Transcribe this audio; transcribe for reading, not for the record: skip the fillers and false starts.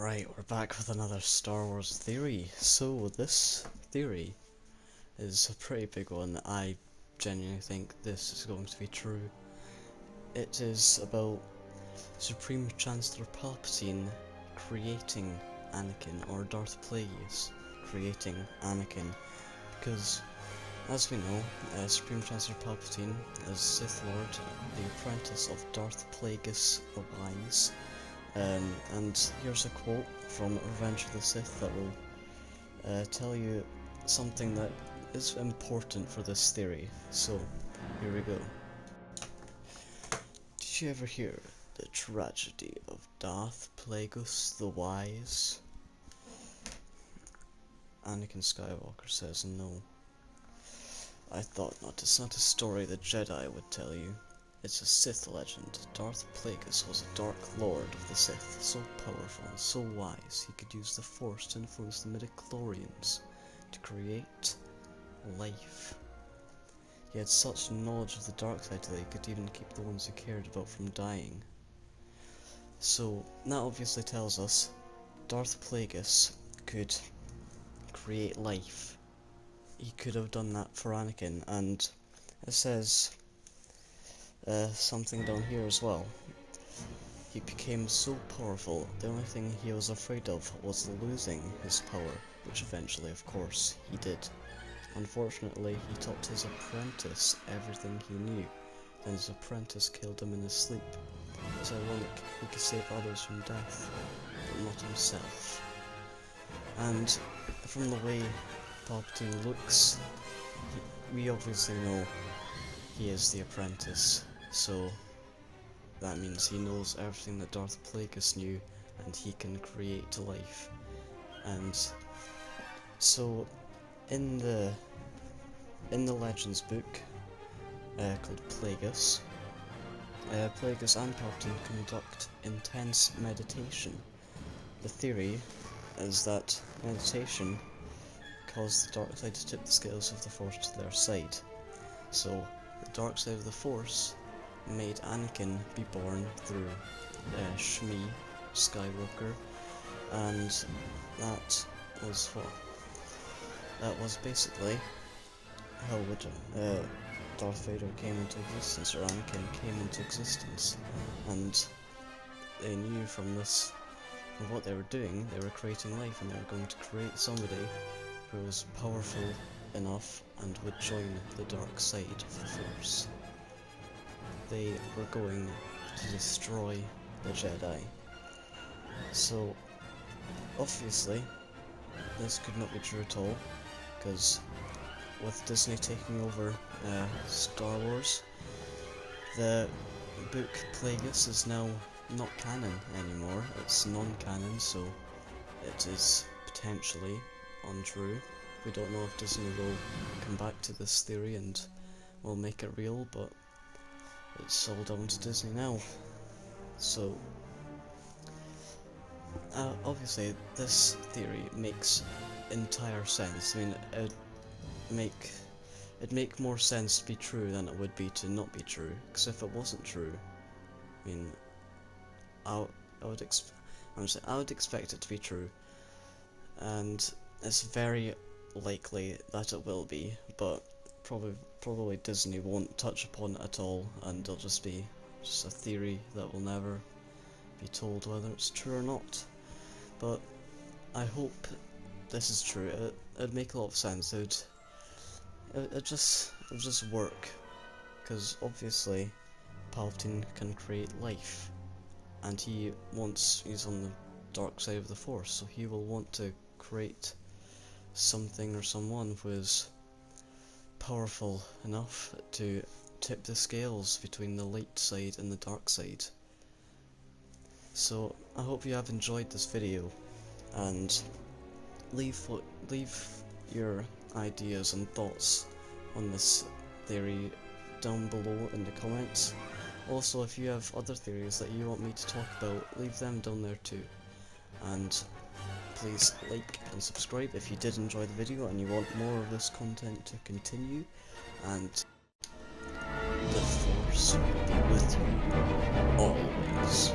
Right, we're back with another Star Wars theory. So this theory is a pretty big one. I genuinely think this is going to be true. It is about Supreme Chancellor Palpatine creating Anakin, or Darth Plagueis creating Anakin, because as we know, Supreme Chancellor Palpatine is Sith Lord, the apprentice of Darth Plagueis the Wise. And here's a quote from Revenge of the Sith that will tell you something that is important for this theory. So, here we go. Did you ever hear the tragedy of Darth Plagueis the Wise? Anakin Skywalker says no. I thought not. It's not a story the Jedi would tell you. It's a Sith legend. Darth Plagueis was a Dark Lord of the Sith, so powerful and so wise he could use the Force to influence the midichlorians to create life. He had such knowledge of the dark side that he could even keep the ones he cared about from dying. So that obviously tells us Darth Plagueis could create life. He could have done that for Anakin, and it says something down here as well. He became so powerful, the only thing he was afraid of was losing his power, which eventually, of course, he did. Unfortunately, he taught his apprentice everything he knew, then his apprentice killed him in his sleep. It's ironic, he could save others from death, but not himself. And from the way Palpatine looks, we obviously know he is the apprentice. So that means he knows everything that Darth Plagueis knew, and he can create life. And so in the Legends book called Plagueis, Plagueis and Palpatine conduct intense meditation. The theory is that meditation caused the dark side to tip the scales of the Force to their side. So the dark side of the Force made Anakin be born through Shmi, Skywalker, and that was what? That was basically how Darth Vader came into existence, or Anakin came into existence, and they knew from this, from what they were doing, they were creating life, and they were going to create somebody who was powerful enough and would join the dark side of the Force. They were going to destroy the Jedi. So, obviously, this could not be true at all, because with Disney taking over Star Wars, the book Plagueis is now not canon anymore. It's non-canon, so it is potentially untrue. We don't know if Disney will come back to this theory and will make it real, but it's all down to Disney now. So obviously this theory makes entire sense. I mean, it'd make more sense to be true than it would be to not be true, because if it wasn't true, I mean, I would expect it to be true, and it's very likely that it will be, but probably Disney won't touch upon it at all, and it'll just be a theory that will never be told whether it's true or not. But I hope this is true. It'd make a lot of sense. It'd just work, because obviously Palpatine can create life, and he's on the dark side of the Force, so he will want to create something or someone who is powerful enough to tip the scales between the light side and the dark side. So I hope you have enjoyed this video, and leave your ideas and thoughts on this theory down below in the comments. Also, if you have other theories that you want me to talk about, leave them down there too. And please like and subscribe if you did enjoy the video and you want more of this content to continue, and the Force will be with you always.